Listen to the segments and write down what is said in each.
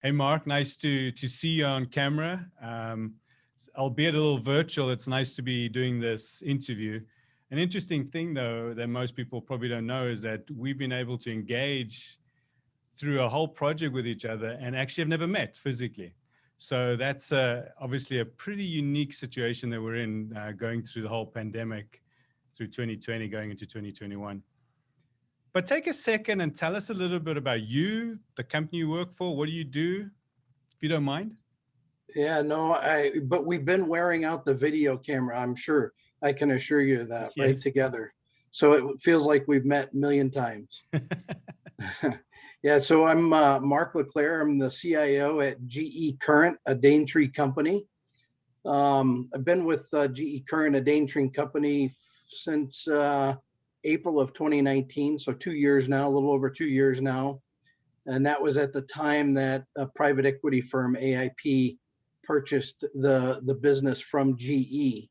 Hey, Mark, nice to see you on camera. Albeit a little virtual, it's nice to be doing this interview. An interesting thing, though, that most people probably don't know is that we've been able to engage through a whole project with each other and actually have never met physically. So that's obviously a pretty unique situation that we're in, going through the whole pandemic through 2020, going into 2021. But take a second and tell us a little bit about you, the company you work for. What do you do, if you don't mind? Yeah, no, but we've been wearing out the video camera, I'm sure. I can assure you that, right, Yes. together. So it feels like we've met a million times. Yeah, so I'm Mark LeClaire. I'm the CIO at GE Current, a Daintree company. I've been with GE Current, a Daintree company since April of 2019, so 2 years now, a little over 2 years now. And that was at the time that a private equity firm, AIP, purchased the business from GE.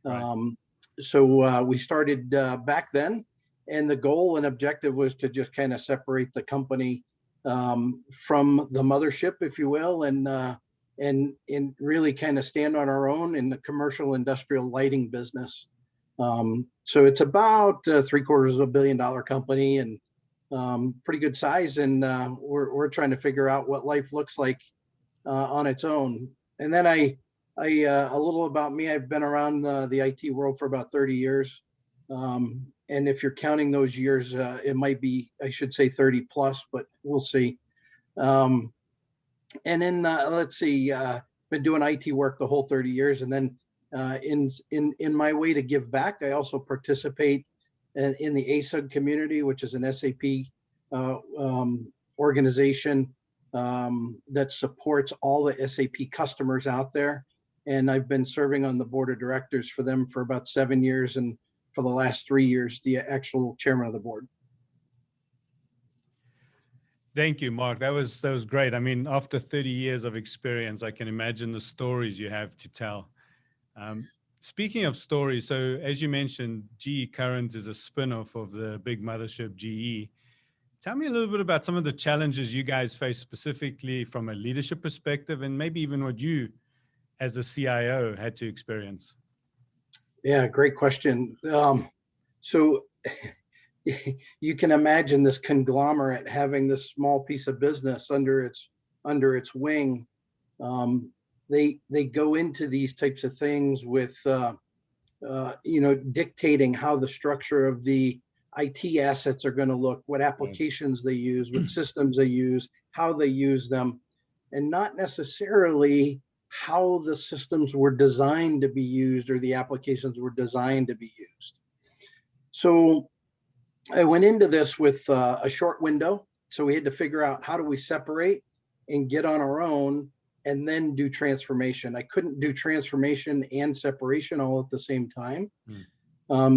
Right. So we started back then, and the goal and objective was to just kind of separate the company from the mothership, if you will, and really kind of stand on our own in the commercial industrial lighting business. So it's about $750 million company, and pretty good size, and we're trying to figure out what life looks like on its own. And then a little about me. I've been around the IT world for about 30 years, and if you're counting those years, it might be, I should say, 30 plus, but we'll see. And then let's see, been doing IT work the whole 30 years, and then in my way to give back, I also participate in the ASUG community, which is an SAP organization that supports all the SAP customers out there. And I've been serving on the board of directors for them for about 7 years, and for the last 3 years, the actual chairman of the board. Thank you, Mark. That was great. I mean, after 30 years of experience, I can imagine the stories you have to tell. Speaking of stories, so as you mentioned, GE Current is a spin-off of the big mothership GE. Tell me a little bit about some of the challenges you guys face specifically from a leadership perspective, and maybe even what you as a CIO had to experience. Yeah, great question. So you can imagine this conglomerate having this small piece of business under its wing. They go into these types of things with dictating how the structure of the IT assets are going to look, what applications they use, what systems they use, how they use them, and not necessarily how the systems were designed to be used or the applications were designed to be used. So I went into this with a short window. So we had to figure out, how do we separate and get on our own and then do transformation. I couldn't do transformation and separation all at the same time.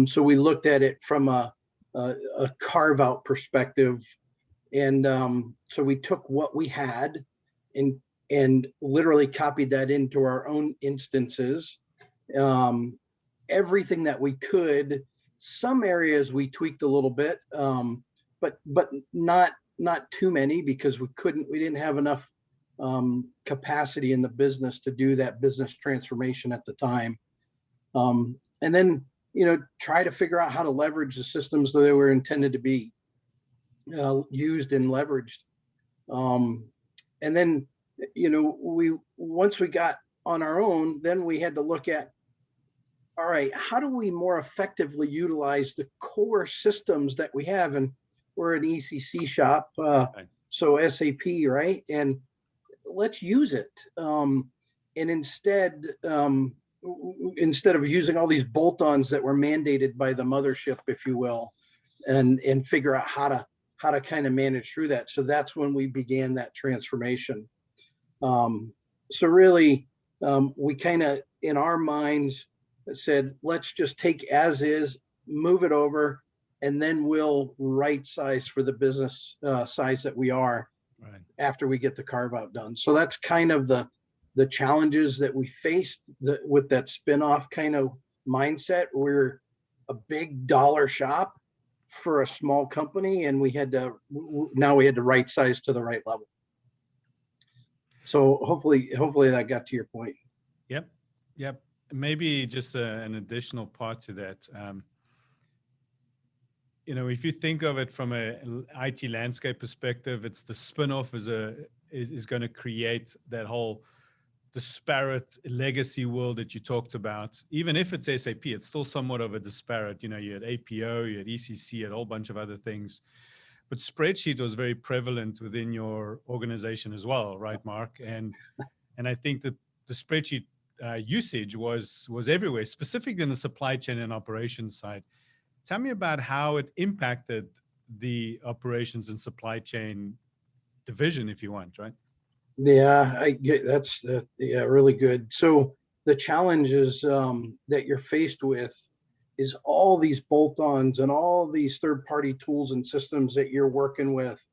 So we looked at it from a carve out perspective. And so we took what we had and literally copied that into our own instances. Everything that we could. Some areas we tweaked a little bit, but not too many, because we didn't have enough capacity in the business to do that business transformation at the time. And then, try to figure out how to leverage the systems that they were intended to be used and leveraged. And then, once we got on our own, then we had to look at, all right, how do we more effectively utilize the core systems that we have? And we're an ECC shop, so SAP, right? And let's use it. And instead of using all these bolt-ons that were mandated by the mothership, if you will, and figure out how to kind of manage through that. So that's when we began that transformation. So really, we kind of, in our minds, said, let's just take as is, move it over, and then we'll right size for the business size that we are after we get the carve out done. So that's kind of the challenges that we faced with that spin-off kind of mindset. We're a big dollar shop for a small company, and we had to right size to the right level. So hopefully that got to your point. Yep. Yep. Maybe just an additional part to that. If you think of it from a IT landscape perspective, it's the spin-off is going to create that whole disparate legacy world that you talked about. Even if it's SAP, it's still somewhat of a disparate. You had APO, you had ECC, you had a whole bunch of other things. But spreadsheet was very prevalent within your organization as well, right, Mark? And I think that the spreadsheet usage was everywhere, specifically in the supply chain and operations side. Tell me about how it impacted the operations and supply chain division, if you want, right? Yeah, I get that's yeah, really good. So the challenges that you're faced with is all these bolt-ons and all these third-party tools and systems that you're working with.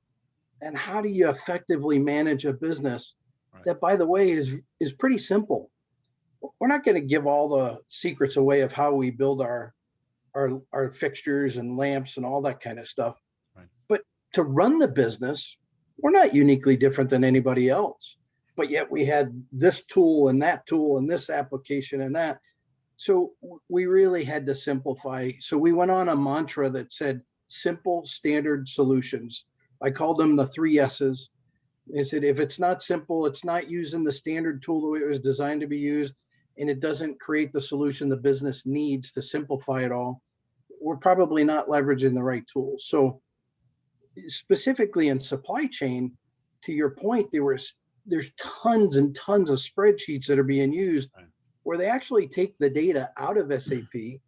And how do you effectively manage a business Right. that, by the way, is pretty simple? We're not going to give all the secrets away of how we build our fixtures and lamps and all that kind of stuff. Right. But to run the business, we're not uniquely different than anybody else. But yet we had this tool and this application and that. So we really had to simplify. So we went on a mantra that said simple standard solutions. I called them the 3 S's. I said, if it's not simple, it's not using the standard tool the way it was designed to be used, and it doesn't create the solution the business needs to simplify it all, we're probably not leveraging the right tools. So specifically in supply chain, to your point, there's tons and tons of spreadsheets that are being used where they actually take the data out of SAP,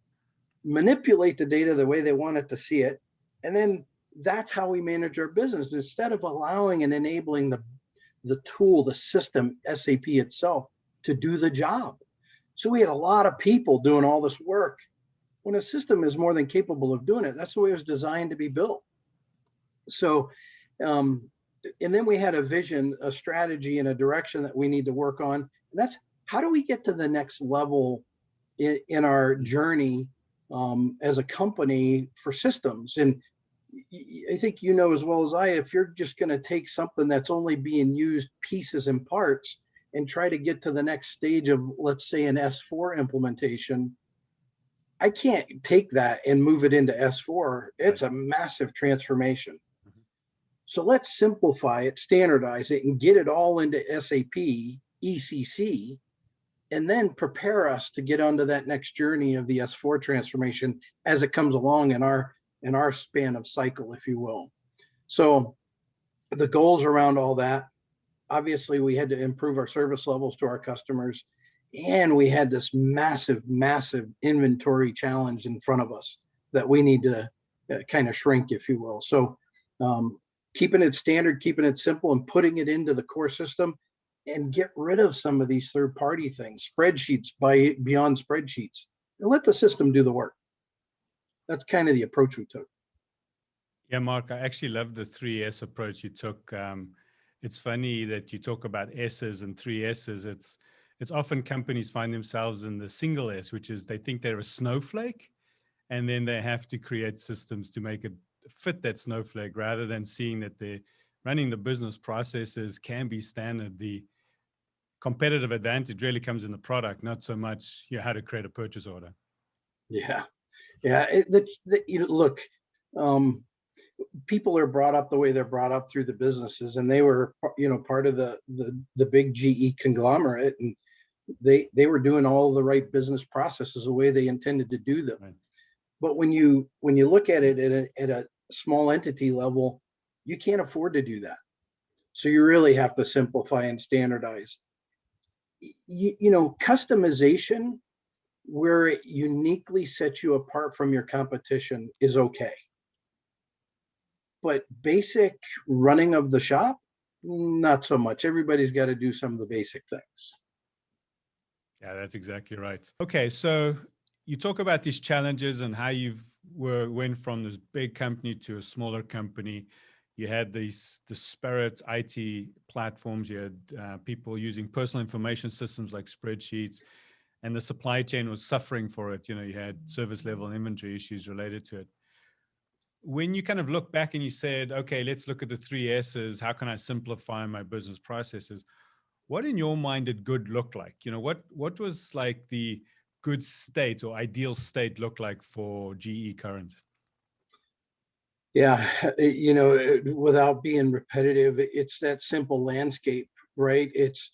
manipulate the data the way they want it to see it, and then that's how we manage our business instead of allowing and enabling the tool, the system, SAP itself, to do the job. So we had a lot of people doing all this work when a system is more than capable of doing it. That's the way it was designed to be built. So, and then we had a vision, a strategy, and a direction that we need to work on. And that's how do we get to the next level in our journey as a company for systems? And I think you know as well as I, if you're just going to take something that's only being used pieces and parts and try to get to the next stage of, let's say, an S4 implementation, I can't take that and move it into S4. It's a massive transformation. So let's simplify it, standardize it, and get it all into SAP, ECC, and then prepare us to get onto that next journey of the S4 transformation as it comes along in our span of cycle, if you will. So the goals around all that, obviously we had to improve our service levels to our customers, and we had this massive inventory challenge in front of us that we need to kind of shrink, if you will. So keeping it standard, keeping it simple, and putting it into the core system, and get rid of some of these third-party things, spreadsheets beyond spreadsheets, and let the system do the work. That's kind of the approach we took. Yeah, Mark, I actually love the 3S approach you took. It's funny that you talk about S's and 3S's. It's often companies find themselves in the single S, which is they think they're a snowflake, and then they have to create systems to make it fit that snowflake rather than seeing that they're running the business processes can be standard. The competitive advantage really comes in the product, not so much how to create a purchase order. Yeah. Look, people are brought up the way they're brought up through the businesses, and they were, part of the big GE conglomerate, and they were doing all the right business processes the way they intended to do them. Right. But when you look at it at a small entity level, you can't afford to do that. So you really have to simplify and standardize. Customization where it uniquely sets you apart from your competition is okay. But basic running of the shop, not so much. Everybody's got to do some of the basic things. Yeah, that's exactly right. Okay, so you talk about these challenges and how you've went from this big company to a smaller company. You had these disparate IT platforms. You had people using personal information systems like spreadsheets, and the supply chain was suffering for it. You had service level and inventory issues related to it. When you kind of look back and you said, okay, let's look at the 3 S's, how can I simplify my business processes? what in your mind did good look like? What was like the good state or ideal state look like for GE Current? Yeah, without being repetitive, it's that simple landscape, right? It's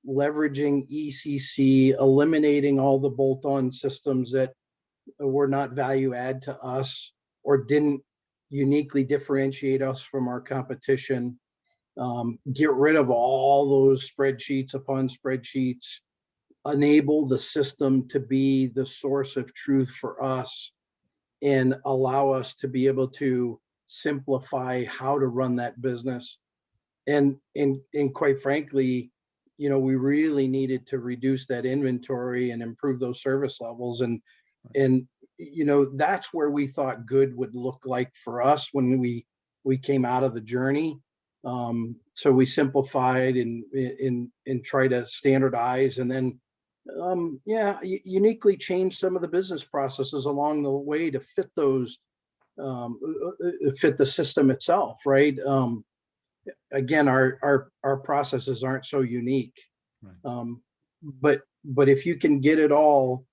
leveraging ECC, eliminating all the bolt-on systems that were not value add to us or didn't uniquely differentiate us from our competition. Get rid of all those spreadsheets upon spreadsheets, enable the system to be the source of truth for us, and allow us to be able to simplify how to run that business. And quite frankly, we really needed to reduce that inventory and improve those service levels. And that's where we thought good would look like for us when we came out of the journey. So we simplified and try to standardize, and then uniquely change some of the business processes along the way to fit those, fit the system itself, right? Again, our processes aren't so unique. Right. But if you can get it all,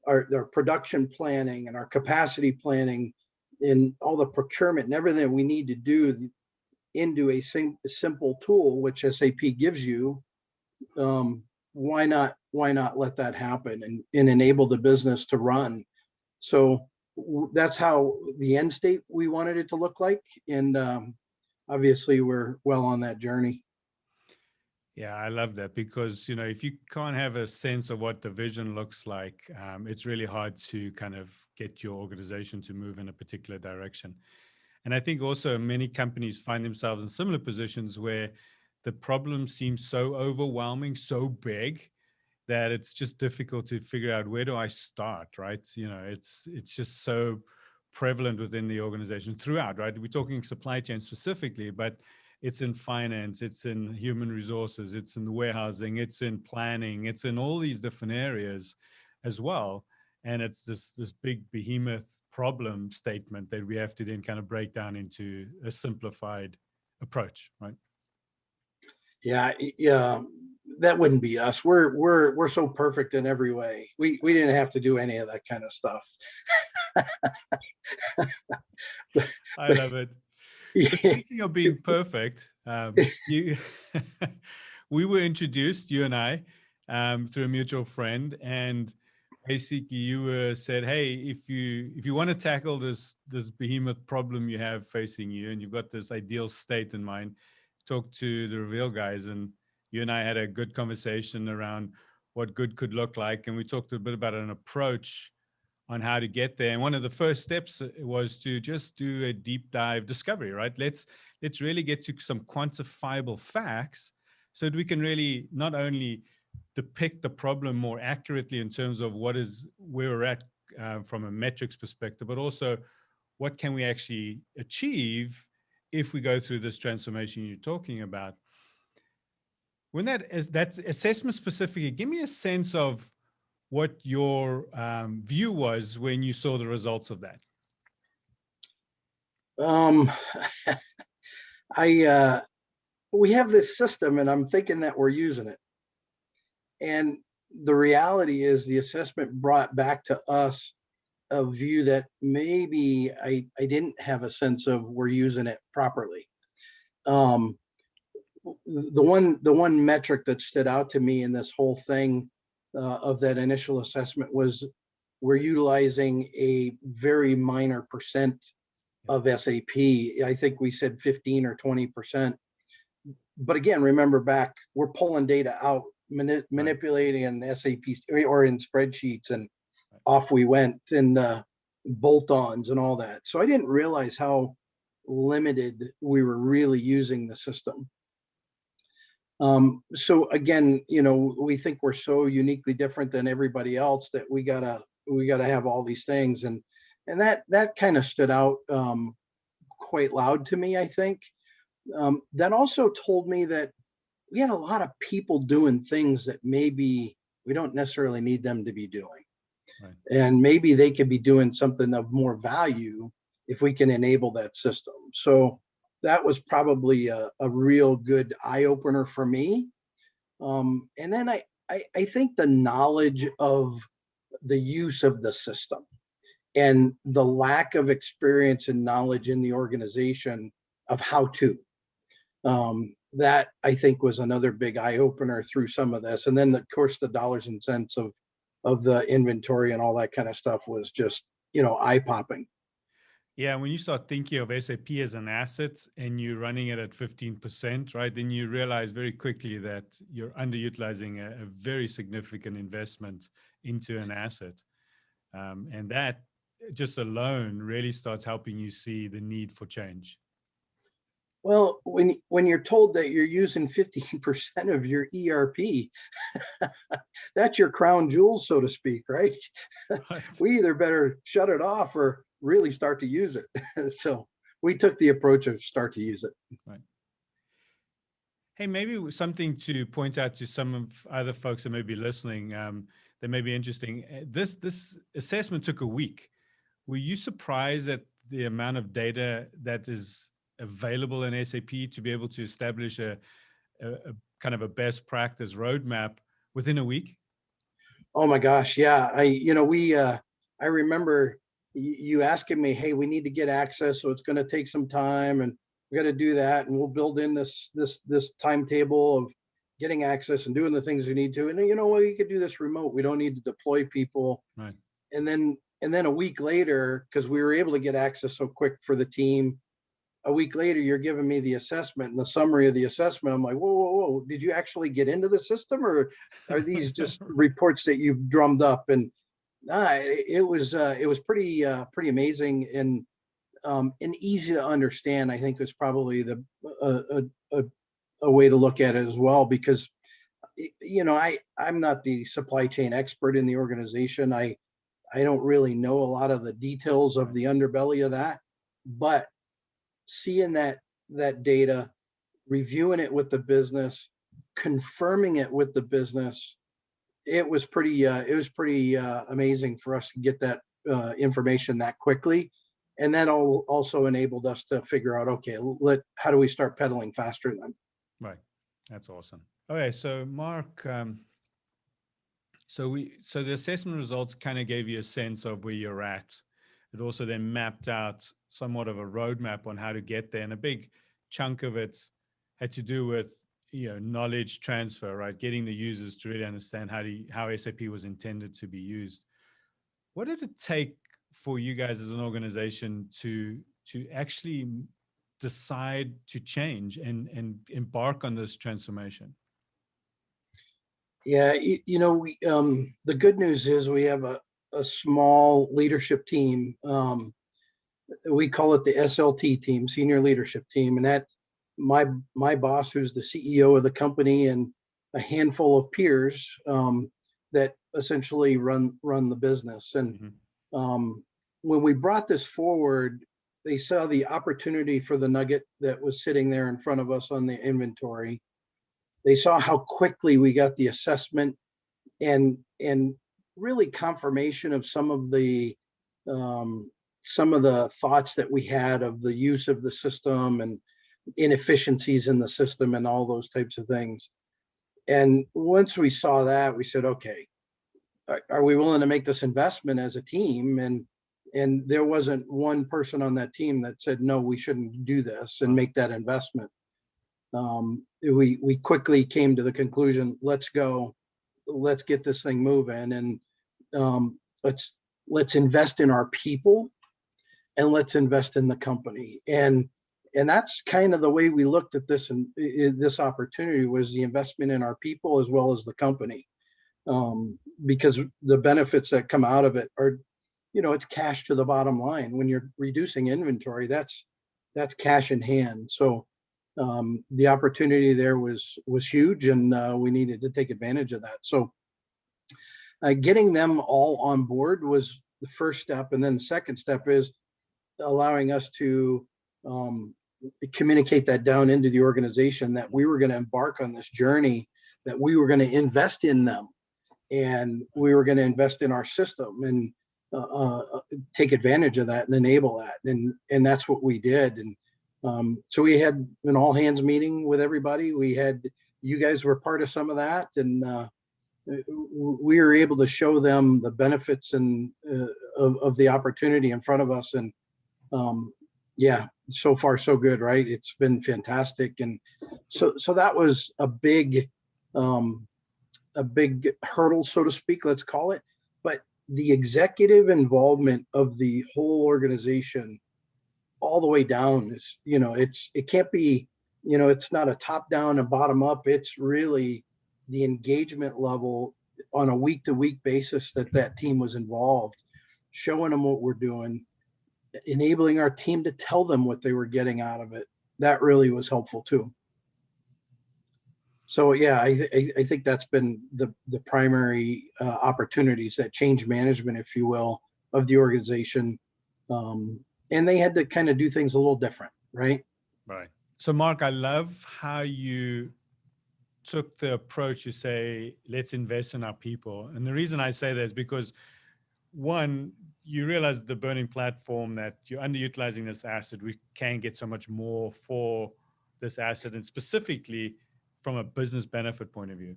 our production planning and our capacity planning and all the procurement and everything that we need to do into a simple tool, which SAP gives you, why not let that happen and enable the business to run? So that's how the end state we wanted it to look like. And obviously we're well on that journey. Yeah, I love that because, if you can't have a sense of what the vision looks like, it's really hard to kind of get your organization to move in a particular direction. And I think also many companies find themselves in similar positions where the problem seems so overwhelming, so big, that it's just difficult to figure out, where do I start, right? It's just so prevalent within the organization throughout, right? We're talking supply chain specifically, but it's in finance, it's in human resources, it's in the warehousing, it's in planning, it's in all these different areas as well. And it's this big behemoth problem statement that we have to then kind of break down into a simplified approach, right? Yeah, that wouldn't be us. We're so perfect in every way. We didn't have to do any of that kind of stuff. I love it. So speaking of being perfect, you we were introduced, you and I, through a mutual friend, and basically you were said, hey, if you want to tackle this behemoth problem you have facing you, and you've got this ideal state in mind, talk to the Reveal guys. And you and I had a good conversation around what good could look like, and we talked a bit about an approach on how to get there. And one of the first steps was to just do a deep dive discovery, right? Let's really get to some quantifiable facts so that we can really not only depict the problem more accurately in terms of where we're at from a metrics perspective, but also what can we actually achieve if we go through this transformation you're talking about. When that assessment specifically, give me a sense of what your view was when you saw the results of that. We have this system, and I'm thinking that we're using it. And the reality is, the assessment brought back to us a view that maybe I didn't have a sense of we're using it properly. The one metric that stood out to me in this whole thing of that initial assessment was we're utilizing a very minor percent of SAP. I think we said 15 or 20%. But again, remember back, we're pulling data out, manipulating in SAP or in spreadsheets, and off we went, and bolt-ons and all that. So I didn't realize how limited we were really using the system. So again, we think we're so uniquely different than everybody else that we gotta have all these things, and that kind of stood out quite loud to me, I think. That also told me that we had a lot of people doing things that maybe we don't necessarily need them to be doing. Right. And maybe they could be doing something of more value if we can enable that system. So that was probably a real good eye opener for me. And then I think the knowledge of the use of the system and the lack of experience and knowledge in the organization of how to. That I think was another big eye opener through some of this. And then of course the dollars and cents of the inventory and all that kind of stuff was just, eye popping. Yeah, when you start thinking of SAP as an asset and you're running it at 15%, right, then you realize very quickly that you're underutilizing a very significant investment into an asset. And that just alone really starts helping you see the need for change. Well, when you're told that you're using 15% of your ERP, that's your crown jewels, so to speak, right? Right. We either better shut it off or really start to use it. So we took the approach of start to use it. Right. Hey, maybe something to point out to some of other folks that may be listening that may be interesting. This assessment took a week. Were you surprised at the amount of data that is available in SAP to be able to establish a kind of a best practice roadmap within a week? Oh my gosh, yeah. I remember you asking me, hey, we need to get access, so it's going to take some time, and we got to do that, and we'll build in this timetable of getting access and doing the things we need to. And well, you could do this remote. We don't need to deploy people. Right. And then a week later, because we were able to get access so quick for the team, a week later, you're giving me the assessment and the summary of the assessment. I'm like, whoa, whoa, whoa. Did you actually get into the system, or are these just reports that you've drummed up? And it was pretty amazing and easy to understand. I think was probably a way to look at it as well, because I'm not the supply chain expert in the organization. I don't really know a lot of the details of the underbelly of that, but seeing that data, reviewing it with the business, confirming it with the business, it was pretty amazing for us to get that information that quickly. And that also enabled us to figure out, okay, how do we start pedaling faster then? Right. That's awesome. Okay, so Mark, so the assessment results kind of gave you a sense of where you're at. It also then mapped out somewhat of a roadmap on how to get there, and a big chunk of it had to do with knowledge transfer, right? Getting the users to really understand how SAP was intended to be used. What did it take for you guys as an organization to actually decide to change and embark on this transformation? Yeah, the good news is we have a small leadership team. We call it the SLT team, senior leadership team, and that's my boss, who's the CEO of the company, and a handful of peers that essentially run the business. And when we brought this forward, they saw the opportunity for the nugget that was sitting there in front of us on the inventory. They saw how quickly we got the assessment and really confirmation of some of the thoughts that we had of the use of the system and inefficiencies in the system and all those types of things. And once we saw that, we said, okay, are we willing to make this investment as a team? And there wasn't one person on that team that said, no, we shouldn't do this and make that investment. We quickly came to the conclusion, let's go, let's get this thing moving, and let's invest in our people, and let's invest in the company. And that's kind of the way we looked at this, and this opportunity was the investment in our people as well as the company, because the benefits that come out of it are, it's cash to the bottom line. When you're reducing inventory, that's cash in hand. So the opportunity there was huge, and we needed to take advantage of that. So getting them all on board was the first step, and then the second step is allowing us to communicate that down into the organization, that we were going to embark on this journey, that we were going to invest in them, and we were going to invest in our system and take advantage of that and enable that. And that's what we did. And so we had an all hands meeting with everybody. We had you guys were part of some of that, and we were able to show them the benefits and of the opportunity in front of us. And yeah, so far so good, right? It's been fantastic. And so that was a big hurdle, so to speak, let's call it. But the executive involvement of the whole organization all the way down is, it can't be, it's not a top down and bottom up. It's really the engagement level on a week to week basis that team was involved, showing them what we're doing, enabling our team to tell them what they were getting out of it. That really was helpful too. So yeah, I think that's been the primary opportunities, that change management, if you will, of the organization. And they had to kind of do things a little different, right? Right. So Mark, I love how you took the approach to say, let's invest in our people. And the reason I say that is because, one, you realize the burning platform that you're underutilizing this asset. We can get so much more for this asset, and specifically from a business benefit point of view.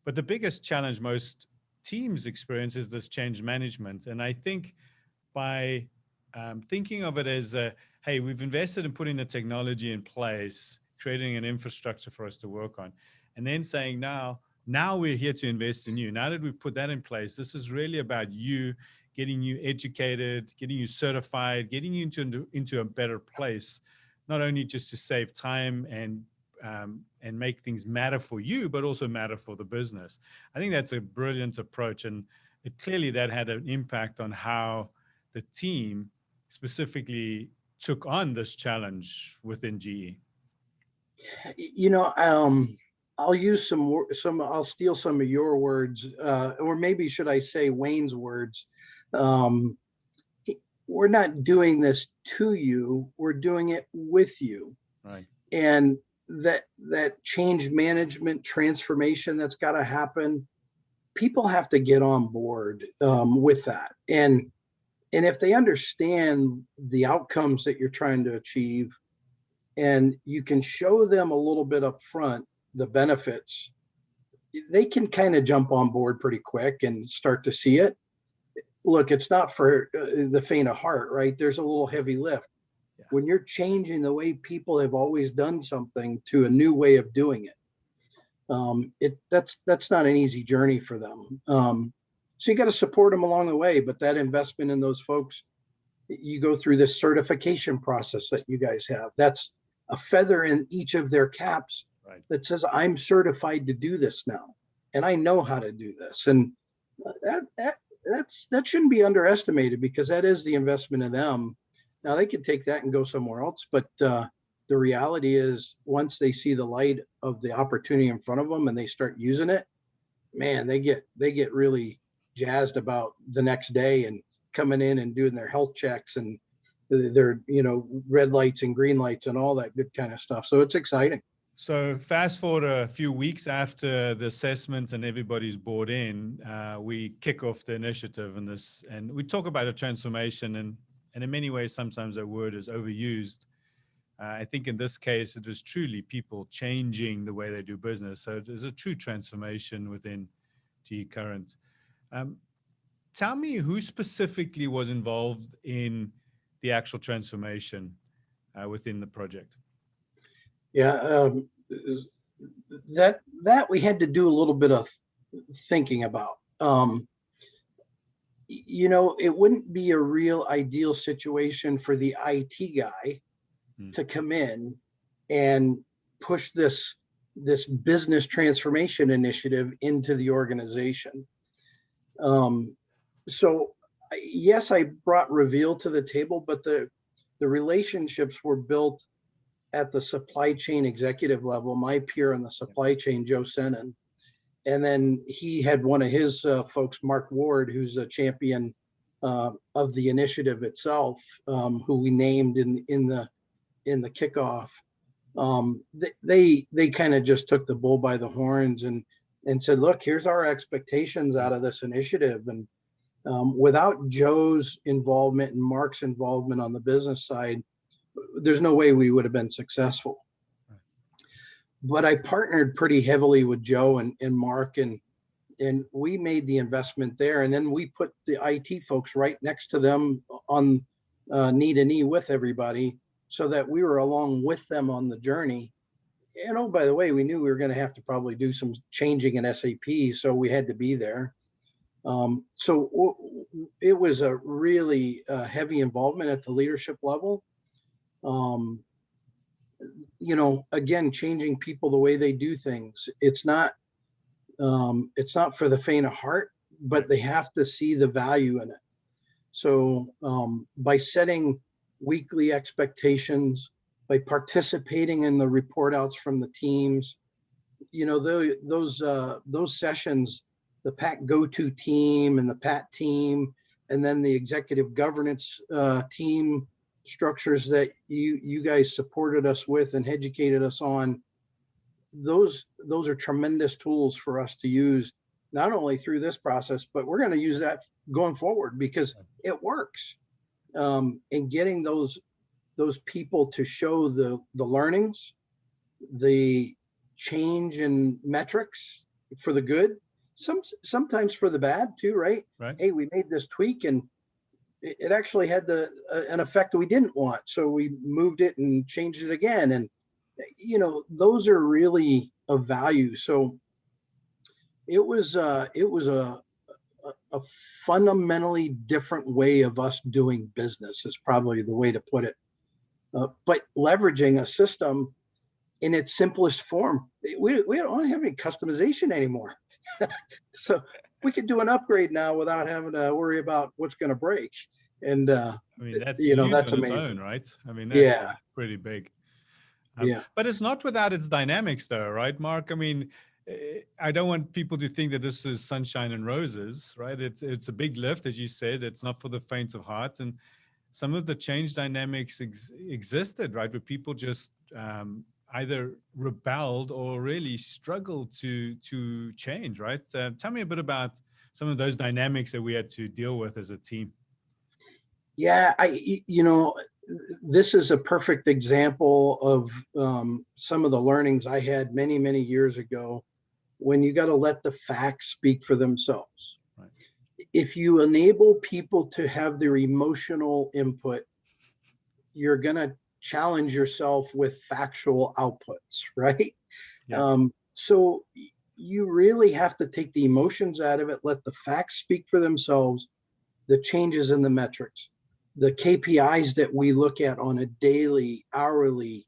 But the biggest challenge most teams experience is this change management. And I think by thinking of it as, hey, we've invested in putting the technology in place, creating an infrastructure for us to work on, and then saying, now we're here to invest in you. Now that we've put that in place, this is really about you, getting you educated, getting you certified, getting you into a better place, not only just to save time and make things matter for you, but also matter for the business. I think that's a brilliant approach, and clearly that had an impact on how the team specifically took on this challenge within GE. I'll use I'll steal some of your words, or maybe should I say Wayne's words. We're not doing this to you, we're doing it with you. Right. And that change management transformation that's got to happen, people have to get on board with that. And if they understand the outcomes that you're trying to achieve, and you can show them a little bit up front the benefits, they can kind of jump on board pretty quick and start to see it. Look, it's not for the faint of heart, right? There's a little heavy lift. Yeah. When you're changing the way people have always done something to a new way of doing it, that's not an easy journey for them. So you got to support them along the way, but that investment in those folks, you go through this certification process that you guys have. That's a feather in each of their caps, right, that says, I'm certified to do this now, and I know how to do this. And that shouldn't be underestimated, because that is the investment in them. Now they could take that and go somewhere else, but the reality is, once they see the light of the opportunity in front of them and they start using it, man, they get really jazzed about the next day and coming in and doing their health checks and their red lights and green lights and all that good kind of stuff. So it's exciting. So fast forward a few weeks after the assessment and everybody's bought in, we kick off the initiative and we talk about a transformation, and in many ways sometimes that word is overused. I think in this case it was truly people changing the way they do business. So there's a true transformation within GE Current. Tell me who specifically was involved in the actual transformation within the project. Yeah, that we had to do a little bit of thinking about. It wouldn't be a real ideal situation for the IT guy to come in and push this business transformation initiative into the organization. So yes, I brought Reveal to the table, but the relationships were built at the supply chain executive level. My peer in the supply chain, Joe Senin, and then he had one of his folks, Mark Ward, who's a champion of the initiative itself, who we named in the kickoff. They kind of just took the bull by the horns and said, look, here's our expectations out of this initiative. And without Joe's involvement and Mark's involvement on the business side, there's no way we would have been successful. but I partnered pretty heavily with Joe and Mark, and we made the investment there. And then we put the IT folks right next to them on knee to knee with everybody, so that we were along with them on the journey. And oh, by the way, we knew we were going to have to probably do some changing in SAP, so we had to be there. So it was a really heavy involvement at the leadership level. Um, again, changing people the way they do things. It's not for the faint of heart, but they have to see the value in it. So by setting weekly expectations, by participating in the report outs from the teams, those sessions, the PAC go-to team and the PAT team, and then the executive governance team structures that you guys supported us with and educated us on, those are tremendous tools for us to use, not only through this process, but we're going to use that going forward because it works. And getting those people to show the learnings, the change in metrics for the good, sometimes for the bad too, right? Hey, we made this tweak and it actually had an effect that we didn't want, so we moved it and changed it again. And those are really of value. So it was a fundamentally different way of us doing business, is probably the way to put it. But leveraging a system in its simplest form. We don't have any customization anymore. So we could do an upgrade now without having to worry about what's going to break. And I mean, that's that's on amazing. its own, right? I mean, that's pretty big. But it's not without its dynamics, though, right, Mark? I mean, I don't want people to think that this is sunshine and roses, right? It's a big lift, as you said. It's not for the faint of heart, and some of the change dynamics existed, right, where people just either rebelled or really struggled to change, right? Tell me a bit about some of those dynamics that we had to deal with as a team. Yeah, this is a perfect example of some of the learnings I had many, many years ago, when you got to let the facts speak for themselves. Right. If you enable people to have their emotional input, you're going to challenge yourself with factual outputs, right? Yeah. So you really have to take the emotions out of it, let the facts speak for themselves, the changes in the metrics, the KPIs that we look at on a daily, hourly,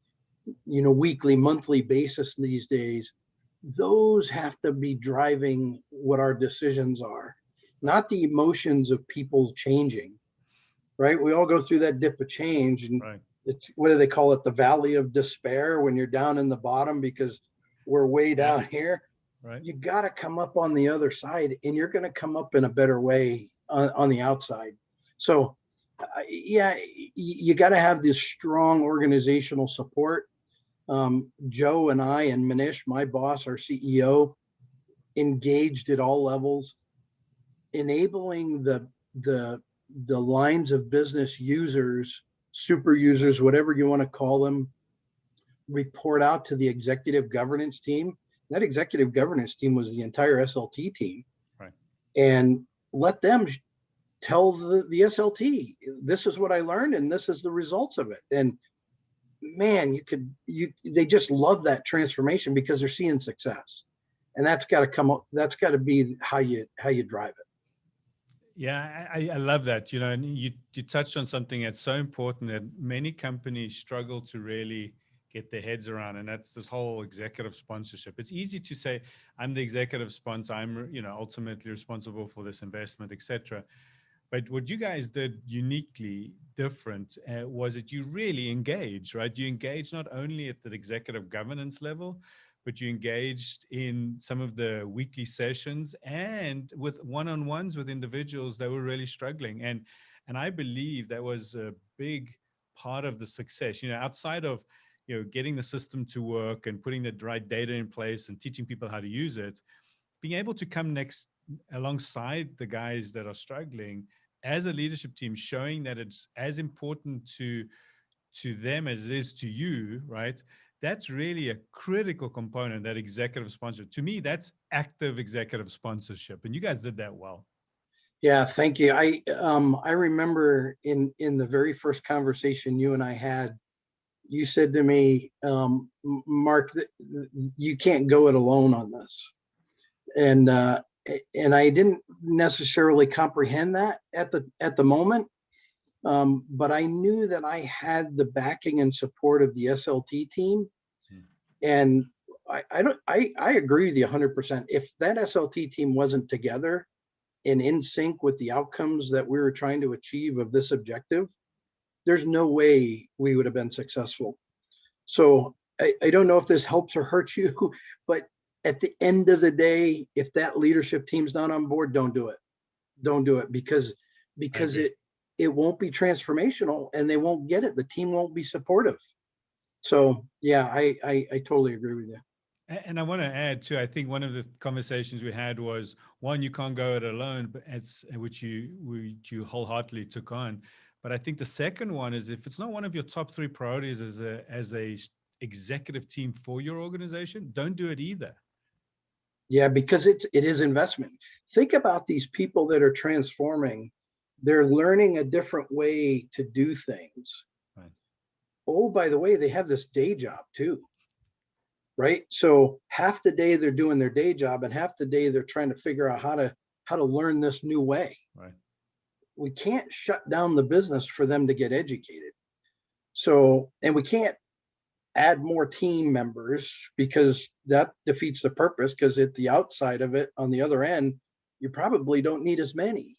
weekly, monthly basis these days, those have to be driving what our decisions are, not the emotions of people changing, right? We all go through that dip of change, and it's, what do they call it? The valley of despair, when you're down in the bottom because we're way down here. Right. You got to come up on the other side, and you're going to come up in a better way on the outside. So you got to have this strong organizational support. Joe and I and Manish, my boss, our CEO, engaged at all levels, enabling the lines of business users, super users, whatever you want to call them, report out to the executive governance team. That executive governance team was the entire SLT team. Right. And let them tell the SLT, this is what I learned and this is the results of it. And man, they just love that transformation because they're seeing success. And that's got to come up. That's got to be how you drive it. Yeah, I love that. And you touched on something that's so important that many companies struggle to really get their heads around, and that's this whole executive sponsorship. It's easy to say, I'm the executive sponsor, I'm ultimately responsible for this investment, etc. But what you guys did uniquely different was that you really engaged, right? You engaged not only at the executive governance level, but you engaged in some of the weekly sessions and with one-on-ones with individuals that were really struggling. And I believe that was a big part of the success, outside of, getting the system to work and putting the right data in place and teaching people how to use it, being able to come next alongside the guys that are struggling as a leadership team, showing that it's as important to them as it is to you, right? that's really a critical component, that executive sponsorship. To me, that's active executive sponsorship. And you guys did that well. Yeah, thank you. I remember in the very first conversation you and I had, you said to me, Mark, you can't go it alone on this. And I didn't necessarily comprehend that at the moment. But I knew that I had the backing and support of the SLT team. And I agree with you 100%. If that SLT team wasn't together and in sync with the outcomes that we were trying to achieve of this objective, there's no way we would have been successful. So I don't know if this helps or hurts you, but at the end of the day, if that leadership team's not on board, don't do it. Don't do it because it won't be transformational and they won't get it. The team won't be supportive. So yeah, I totally agree with you. And I want to add too, I think one of the conversations we had was, one, you can't go it alone, but which you wholeheartedly took on. But I think the second one is, if it's not one of your top 3 priorities as a executive team for your organization, don't do it either. Yeah, because it is investment. Think about these people that are transforming. They're learning a different way to do things. Right. Oh, by the way, they have this day job too. Right. So half the day they're doing their day job and half the day they're trying to figure out how to learn this new way. Right. We can't shut down the business for them to get educated. So, and we can't add more team members because that defeats the purpose, because at the outside of it, on the other end, you probably don't need as many,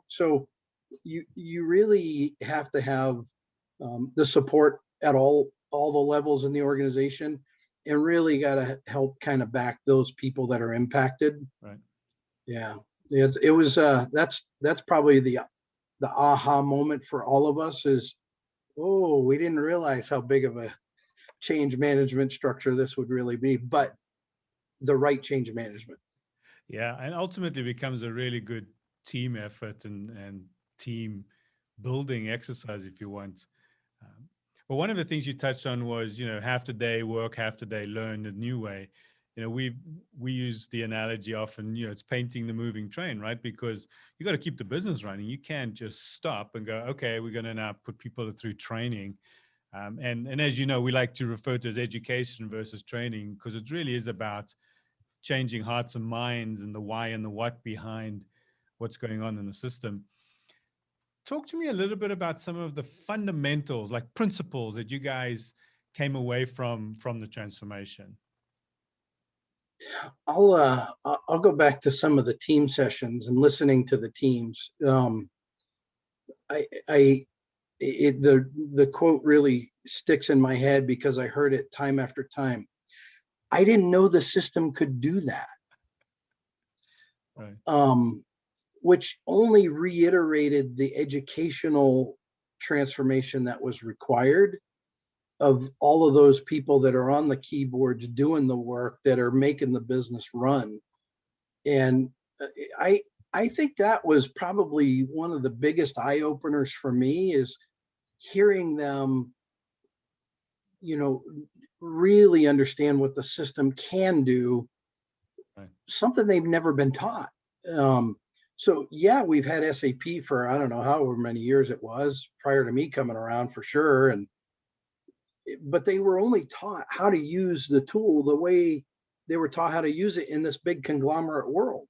so you really have to have the support at all the levels in the organization, and really got to help kind of back those people that are impacted. Right. Yeah, it was that's probably the aha moment for all of us is, oh, we didn't realize how big of a change management structure this would really be, but the right change management. Yeah, and ultimately becomes a really good team effort and team building exercise, if you want. But one of the things you touched on was, half the day work, half the day learn the new way. We use the analogy often, it's painting the moving train, right? Because you got to keep the business running. You can't just stop and go, okay, we're going to now put people through training. And as you know, we like to refer to as education versus training, because it really is about changing hearts and minds and the why and the what behind what's going on in the system. Talk to me a little bit about some of the fundamentals, like principles, that you guys came away from the transformation. I'll go back to some of the team sessions and listening to the teams. The quote really sticks in my head because I heard it time after time. I didn't know the system could do that. Right. Which only reiterated the educational transformation that was required of all of those people that are on the keyboards doing the work, that are making the business run. And I think that was probably one of the biggest eye openers for me, is hearing them, really understand what the system can do, Right. something they've never been taught. So yeah, we've had SAP for, I don't know, however many years it was prior to me coming around, for sure. But they were only taught how to use the tool the way they were taught how to use it in this big conglomerate world,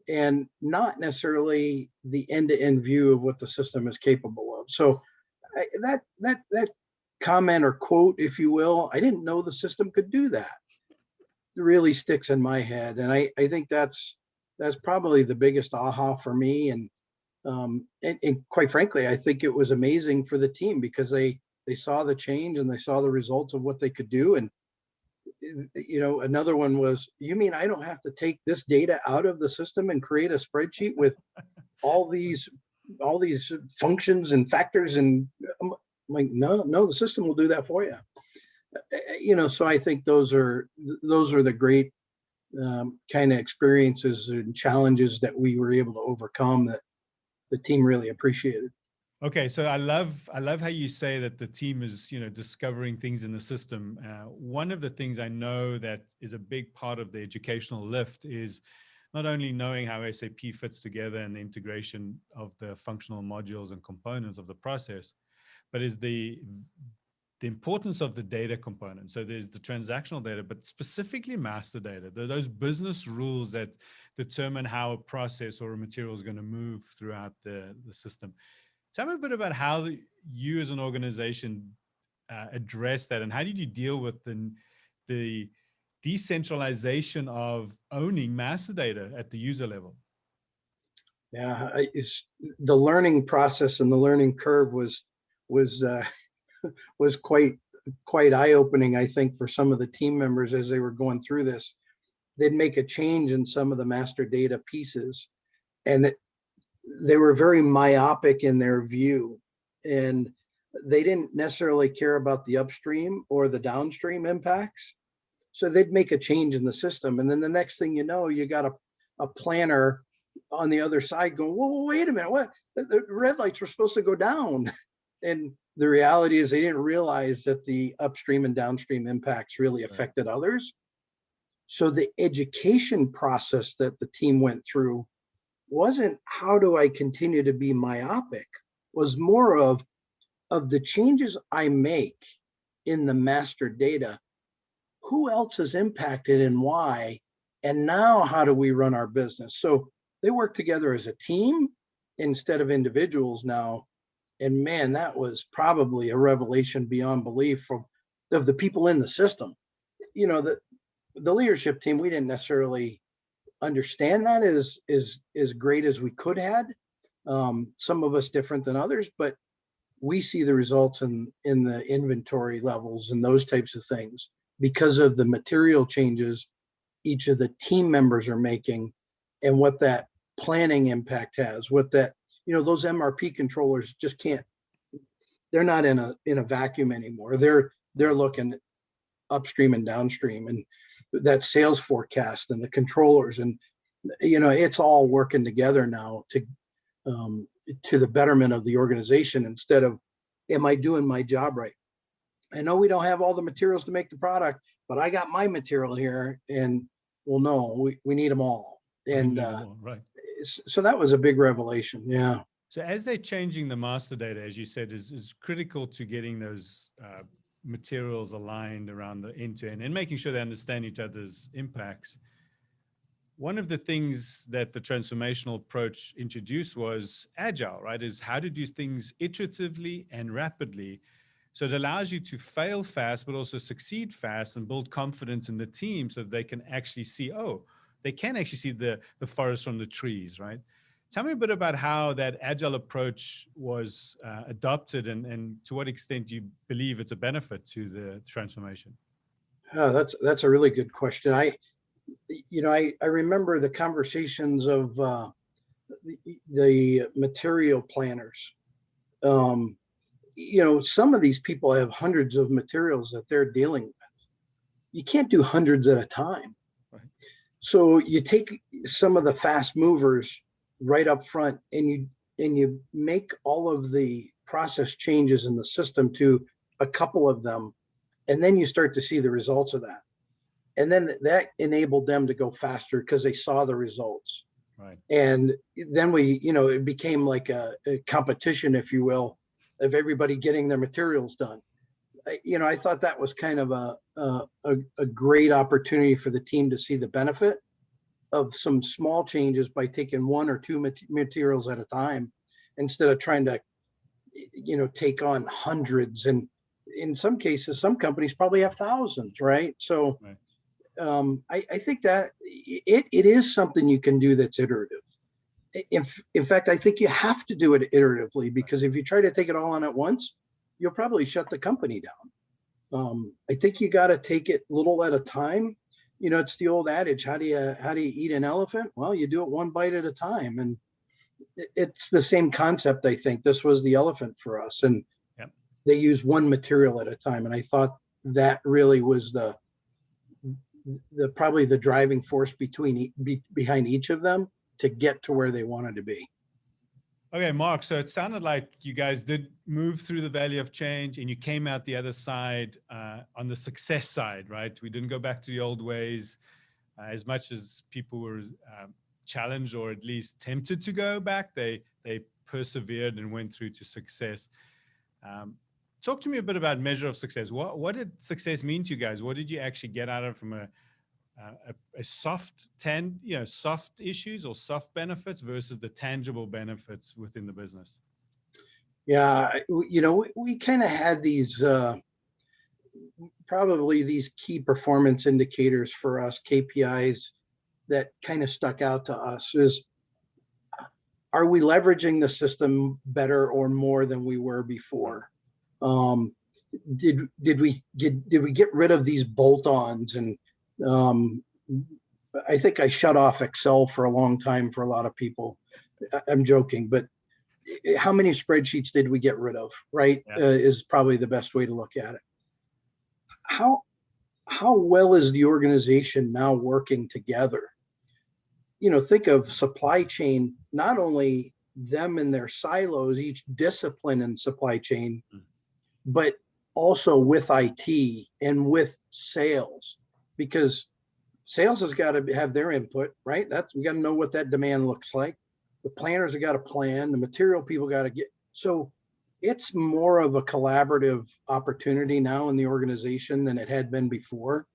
and not necessarily the end-to-end view of what the system is capable of. So that comment or quote, if you will, I didn't know the system could do that, really sticks in my head. And I think that's probably the biggest aha for me. And quite frankly, I think it was amazing for the team, because they saw the change and they saw the results of what they could do. And another one was, you mean I don't have to take this data out of the system and create a spreadsheet with all these functions and factors? And I'm like, no, the system will do that for you. So I think those are the great kind of experiences and challenges that we were able to overcome, that the team really appreciated. Okay, so I love how you say that the team is, discovering things in the system. One of the things I know that is a big part of the educational lift is not only knowing how SAP fits together and the integration of the functional modules and components of the process, but is the importance of the data component. So there's the transactional data, but specifically master data, those business rules that determine how a process or a material is going to move throughout the system. Tell me a bit about how you as an organization address that, and how did you deal with the decentralization of owning master data at the user level? Yeah, it's the learning process and the learning curve was was quite eye-opening, I think, for some of the team members as they were going through this. They'd make a change in some of the master data pieces, and they were very myopic in their view, and they didn't necessarily care about the upstream or the downstream impacts. So they'd make a change in the system, and then the next thing you know, you got a planner on the other side going, "Whoa, wait a minute, what? The red lights were supposed to go down." And the reality is they didn't realize that the upstream and downstream impacts really Right. affected others. So the education process that the team went through wasn't how do I continue to be myopic, was more of the changes I make in the master data, who else is impacted and why, and now how do we run our business? So they work together as a team instead of individuals now. And man, that was probably a revelation beyond belief from of the people in the system. You know, the leadership team, we didn't necessarily understand that as great as we could had. Some of us different than others, but we see the results in the inventory levels and those types of things because of the material changes each of the team members are making, and what that planning impact has, what that, those MRP controllers just can't, they're not in a vacuum anymore. They're looking upstream and downstream, and that sales forecast and the controllers, and it's all working together now to the betterment of the organization, instead of, am I doing my job right? I know we don't have all the materials to make the product, but I got my material here. And well, no, we need them all. We And need them all, right. so that was a big revelation. Yeah. So as they're changing the master data, as you said, is critical to getting those materials aligned around the end to end and making sure they understand each other's impacts. One of the things that the transformational approach introduced was Agile, right? Is how to do things iteratively and rapidly. So it allows you to fail fast, but also succeed fast and build confidence in the team so that they can actually see, they can actually see the forest from the trees, right? Tell me a bit about how that Agile approach was adopted, and to what extent you believe it's a benefit to the transformation. That's a really good question. I remember the conversations of the material planners. Some of these people have hundreds of materials that they're dealing with. You can't do hundreds at a time. Right. So you take some of the fast movers right up front, and you make all of the process changes in the system to a couple of them, and then you start to see the results of that. And then that enabled them to go faster because they saw the results. Right. And then it became like a competition, if you will, of everybody getting their materials done. I thought that was kind of a great opportunity for the team to see the benefit of some small changes by taking one or two materials at a time, instead of trying to, take on hundreds. And in some cases, some companies probably have thousands, right? So Right. I think that it is something you can do that's iterative. In fact, I think you have to do it iteratively, because if you try to take it all on at once, you'll probably shut the company down. I think you got to take it little at a time. It's the old adage: how do you eat an elephant? Well, you do it one bite at a time, and it's the same concept. I think this was the elephant for us, and Yep. they use one material at a time, and I thought that really was the probably the driving force behind each of them to get to where they wanted to be. Okay, Mark, so it sounded like you guys did move through the valley of change and you came out the other side on the success side, right? We didn't go back to the old ways as much as people were challenged or at least tempted to go back. They persevered and went through to success. Um, Talk to me a bit about measure of success. What did success mean to you guys? What did you actually get out of it from a soft issues or soft benefits versus the tangible benefits within the business? Yeah, we kind of had these probably these key performance indicators for us, KPIs that kind of stuck out to us is, are we leveraging the system better or more than we were before? Um, did we get rid of these bolt-ons? And I think I shut off Excel for a long time for a lot of people. I'm joking, but how many spreadsheets did we get rid of? Right, is probably the best way to look at it. How well is the organization now working together? Think of supply chain, not only them in their silos, each discipline in supply chain, but also with IT and with sales, because sales has got to have their input, right? We got to know what that demand looks like. The planners have got to plan, the material people got to get. So it's more of a collaborative opportunity now in the organization than it had been before.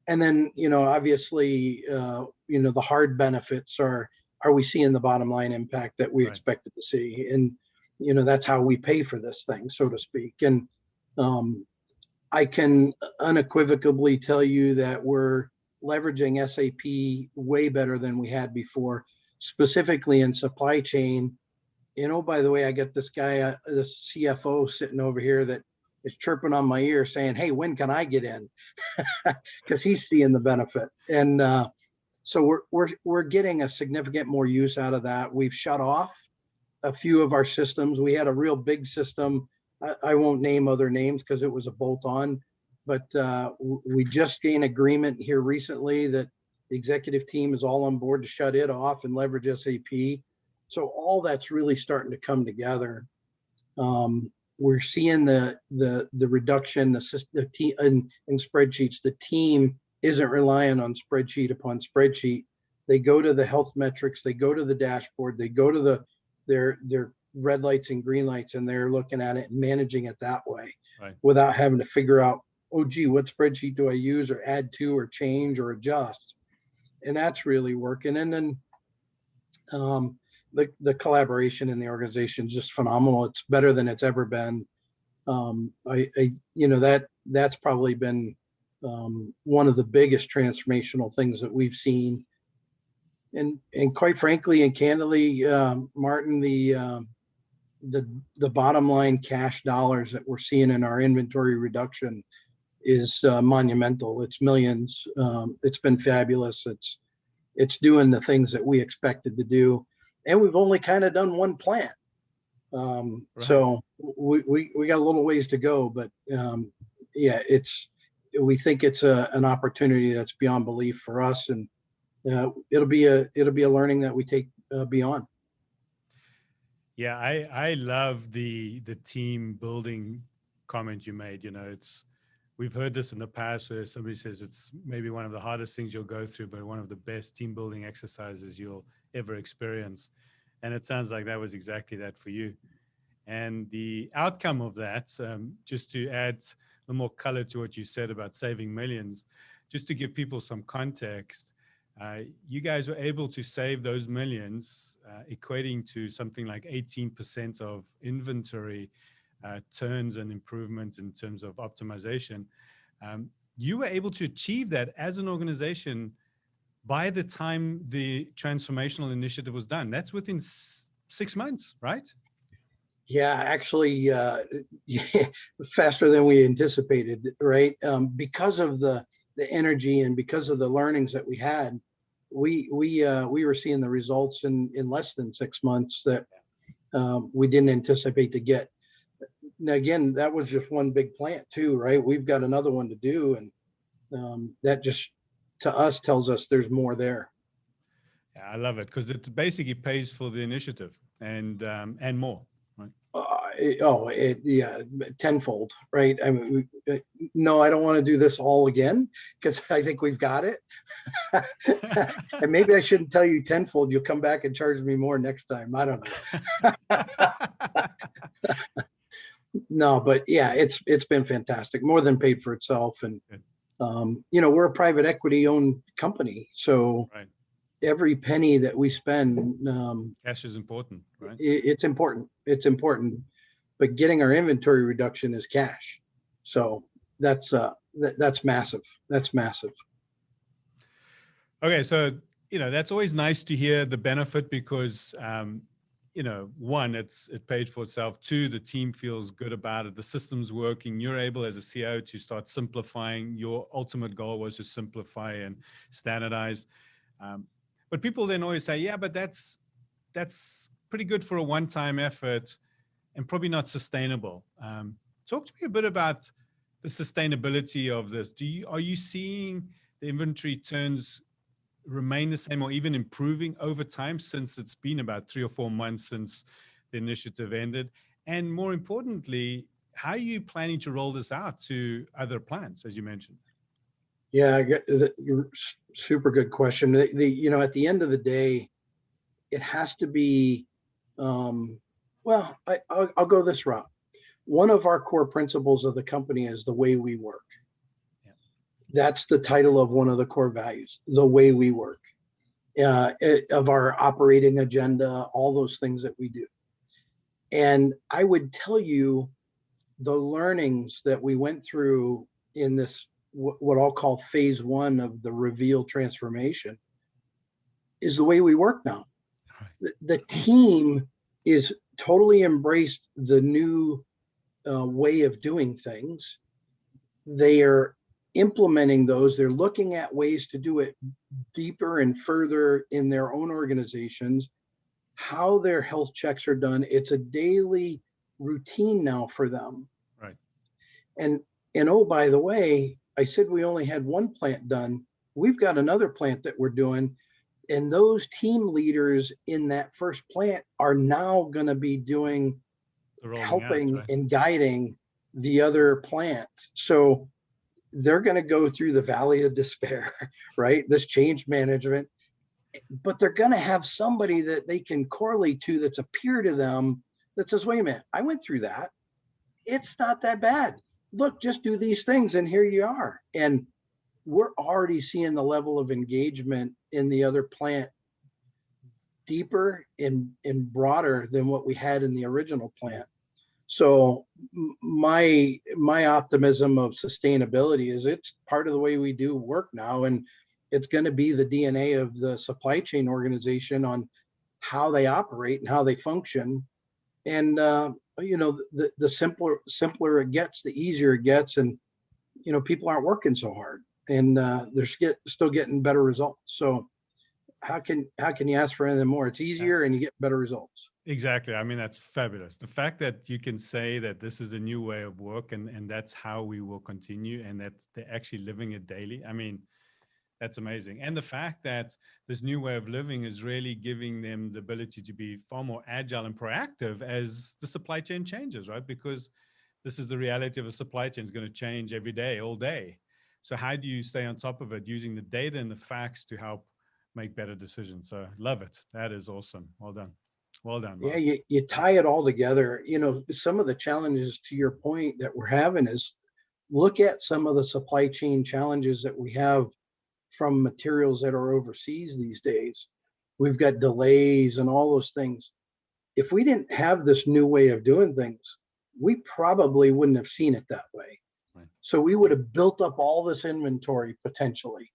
And then, obviously, the hard benefits are we seeing the bottom line impact that we expected to see? And, that's how we pay for this thing, so to speak. And I can unequivocally tell you that we're leveraging SAP way better than we had before, specifically in supply chain. By the way, I got this guy, the CFO sitting over here that is chirping on my ear saying, "Hey, when can I get in?" Because he's seeing the benefit. And so we're getting a significant more use out of that. We've shut off a few of our systems. We had a real big system. I won't name other names because it was a bolt-on, but we just gained agreement here recently that the executive team is all on board to shut it off and leverage SAP. So all that's really starting to come together. We're seeing the reduction, the team in spreadsheets. The team isn't relying on spreadsheet upon spreadsheet. They go to the health metrics. They go to the dashboard. They go to their red lights and green lights, and they're looking at it and managing it that way, without having to figure out, oh, gee, what spreadsheet do I use or add to or change or adjust? And that's really working. And then the collaboration in the organization is just phenomenal. It's better than it's ever been. That's probably been one of the biggest transformational things that we've seen. And quite frankly and candidly, Martin, the bottom line cash dollars that we're seeing in our inventory reduction is monumental. It's millions. It's been fabulous. It's doing the things that we expected to do, and we've only kind of done one plant. So we got a little ways to go, but we think it's an opportunity that's beyond belief for us, and it'll be a learning that we take beyond. Yeah, I love the team building comment you made. We've heard this in the past where somebody says it's maybe one of the hardest things you'll go through, but one of the best team building exercises you'll ever experience. And it sounds like that was exactly that for you. And the outcome of that, just to add a little more color to what you said about saving millions, just to give people some context, you guys were able to save those millions, equating to something like 18% of inventory turns and improvement in terms of optimization. You were able to achieve that as an organization by the time the transformational initiative was done. That's within 6 months, right? Yeah, actually, faster than we anticipated, right? Because of the energy and because of the learnings that we had, we were seeing the results in less than 6 months that we didn't anticipate to get. Now, again, that was just one big plant too, right? We've got another one to do, and that just to us tells us there's more there. I love it because it basically pays for the initiative and more, right? Yeah, tenfold, right? I mean, no, I don't want to do this all again because I think we've got it. And maybe I shouldn't tell you tenfold. You'll come back and charge me more next time. I don't know. No, but yeah, it's been fantastic. More than paid for itself. And Good. we're a private equity owned company, so Right. every penny that we spend, Cash is important, right? it's important. It's important, but getting our inventory reduction is cash. So that's massive. That's massive. Okay, so that's always nice to hear the benefit because one, it paid for itself. Two, the team feels good about it. The system's working. You're able as a CEO to start simplifying. Your ultimate goal was to simplify and standardize. But people then always say, yeah, but that's pretty good for a one-time effort and probably not sustainable. Talk to me a bit about the sustainability of this. Are you seeing the inventory turns remain the same or even improving over time, since it's been about 3 or 4 months since the initiative ended? And more importantly, how are you planning to roll this out to other plants, as you mentioned? Yeah, super good question. At the end of the day, it has to be, well, I'll go this route. One of our core principles of the company is the way we work. Yeah. That's the title of one of the core values, the way we work, of our operating agenda, all those things that we do. And I would tell you the learnings that we went through in this, what I'll call phase one of the reveal transformation, is the way we work now. Right. The team is totally embraced the new way of doing things. They are implementing those. They're looking at ways to do it deeper and further in their own organizations, how their health checks are done. It's a daily routine now for them. Right. And oh, by the way, I said we only had one plant done. We've got another plant that we're doing. And those team leaders in that first plant are now going to be doing, helping and guiding the other plant. So they're going to go through the valley of despair, right? This change management, but they're going to have somebody that they can correlate to that's a peer to them that says, wait a minute, I went through that. It's not that bad. Look, just do these things and here you are. And we're already seeing the level of engagement in the other plant deeper and broader than what we had in the original plant. So my optimism of sustainability is it's part of the way we do work now, and it's going to be the DNA of the supply chain organization on how they operate and how they function. And the simpler it gets, the easier it gets, and people aren't working so hard, and they're still getting better results. So how can you ask for anything more? It's easier and you get better results. Exactly. I mean, that's fabulous. The fact that you can say that this is a new way of work and that's how we will continue and that they're actually living it daily. I mean, that's amazing. And the fact that this new way of living is really giving them the ability to be far more agile and proactive as the supply chain changes, right? Because this is the reality of a supply chain. It's going to change every day, all day. So how do you stay on top of it using the data and the facts to help make better decisions? So love it. That is awesome. Well done. Well done, Mark. Yeah, you tie it all together. Some of the challenges, to your point, that we're having is look at some of the supply chain challenges that we have from materials that are overseas these days. We've got delays and all those things. If we didn't have this new way of doing things, we probably wouldn't have seen it that way. Right. So we would have built up all this inventory potentially,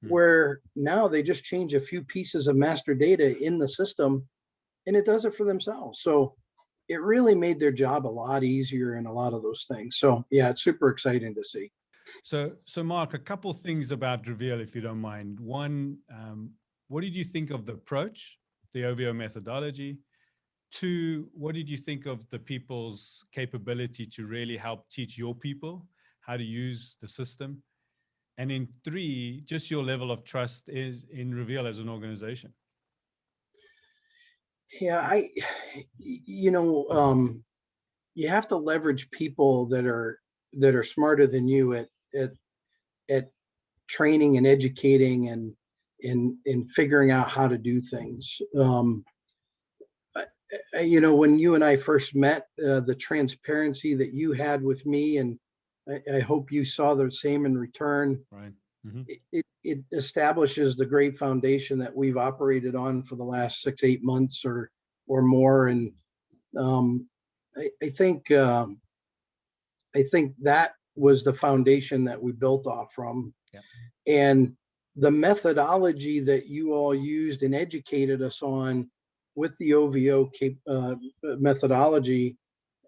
where now they just change a few pieces of master data in the system and it does it for themselves. So it really made their job a lot easier and a lot of those things. So yeah, it's super exciting to see. So Mark, a couple of things about Reveal, if you don't mind. One, what did you think of the approach, the OVO methodology? Two, what did you think of the people's capability to really help teach your people how to use the system? And in three, just your level of trust in Reveal as an organization. Yeah, you have to leverage people that are smarter than you at training and educating and in figuring out how to do things. When you and I first met, the transparency that you had with me, and I hope you saw the same in return. Right. Hmm. It establishes the great foundation that we've operated on for the last 6, 8 months or more, and um, I, I think I think that was the foundation that we built off from. Yeah. And the methodology that you all used and educated us on with the OVO methodology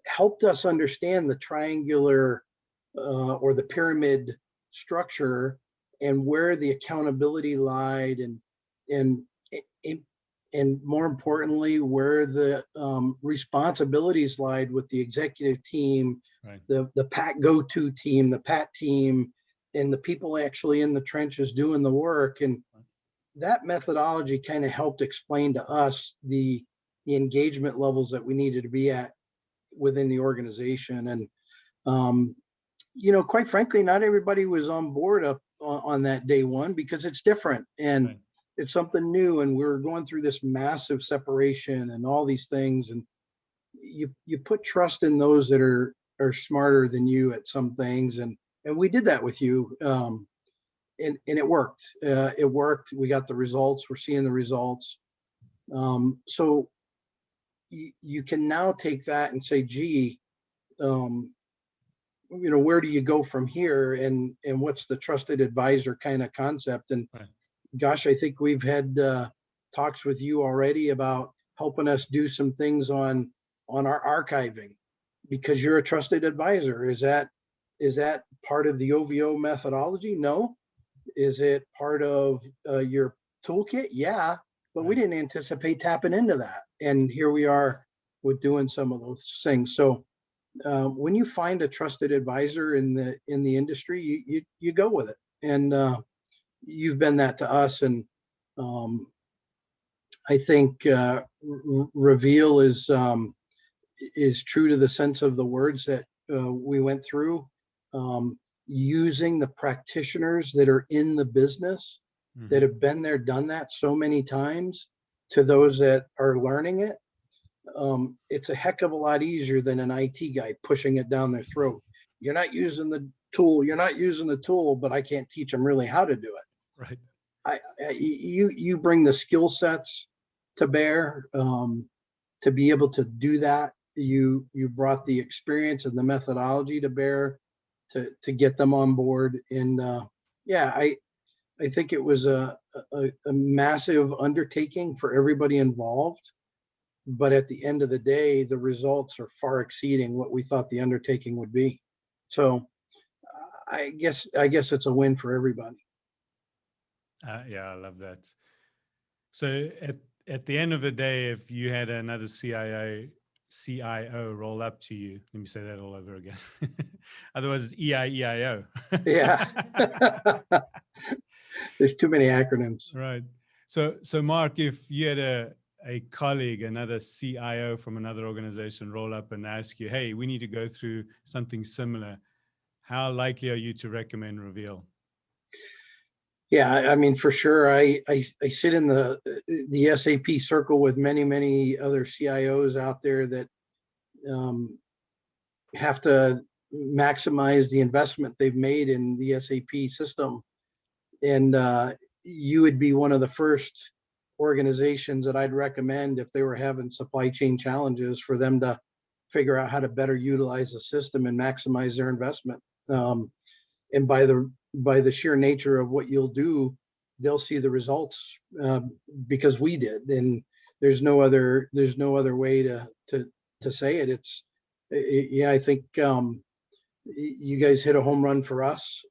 helped us understand the triangular or the pyramid structure and where the accountability lied and and more importantly where the responsibilities lied with the executive team, Right. the pat go-to team, the pat team, and the people actually in the trenches doing the work. And that methodology kind of helped explain to us the engagement levels that we needed to be at within the organization. And um, quite frankly, not everybody was on board up on that day one because it's different and Right. it's something new, and we're going through this massive separation and all these things. And you put trust in those that are smarter than you at some things, and we did that with you, and it worked. It worked. We got the results. We're seeing the results. So you can now take that and say, gee, um, where do you go from here, and what's the trusted advisor kind of concept? And Right. gosh, I think we've had talks with you already about helping us do some things on our archiving because you're a trusted advisor. Is that part of the OVO methodology? No. Is it part of your toolkit? Yeah, but we Right. didn't anticipate tapping into that, and here we are with doing some of those things. So when you find a trusted advisor in the industry, you go with it, and you've been that to us. And um, I think reveal is true to the sense of the words that we went through. Um, Using the practitioners that are in the business Hmm. that have been there, done that so many times, to those that are learning it, it's a heck of a lot easier than an IT guy pushing it down their throat. You're not using the tool. You're not using the tool, but I can't teach them really how to do it. Right. You bring the skill sets to bear to be able to do that. You brought the experience and the methodology to bear to get them on board. And yeah, I think it was a massive undertaking for everybody involved. But at the end of the day, the results are far exceeding what we thought the undertaking would be. So I guess it's a win for everybody. Yeah, I love that. So at the end of the day, if you had another CIO roll up to you, let me say that all over again. Otherwise, it's EIEIO. Yeah. There's too many acronyms. Right. So Mark, if you had a colleague, another CIO from another organization roll up and ask you, hey, we need to go through something similar, how likely are you to recommend Reveal? Yeah, I mean, for sure. I sit in the SAP circle with many other CIOs out there that um, have to maximize the investment they've made in the SAP system. And you would be one of the first organizations that I'd recommend if they were having supply chain challenges for them to figure out how to better utilize the system and maximize their investment. And by the sheer nature of what you'll do, they'll see the results because we did. And there's no other way to say it. Yeah, I think you guys hit a home run for us.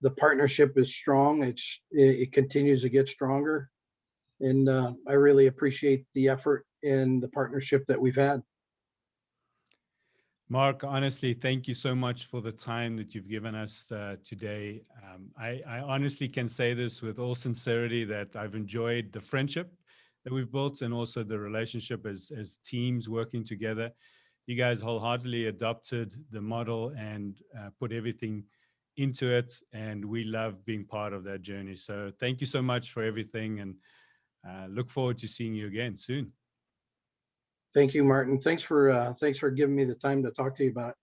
The partnership is strong. It continues to get stronger, and I really appreciate the effort and the partnership that we've had. Mark, honestly, thank you so much for the time that you've given us today. I honestly can say this with all sincerity that I've enjoyed the friendship, that we've built, and also the relationship as teams working together. You guys wholeheartedly adopted the model and put everything into it, and we love being part of that journey. So thank you so much for everything, and look forward to seeing you again soon. Thank you, Martin. Thanks for giving me the time to talk to you about it.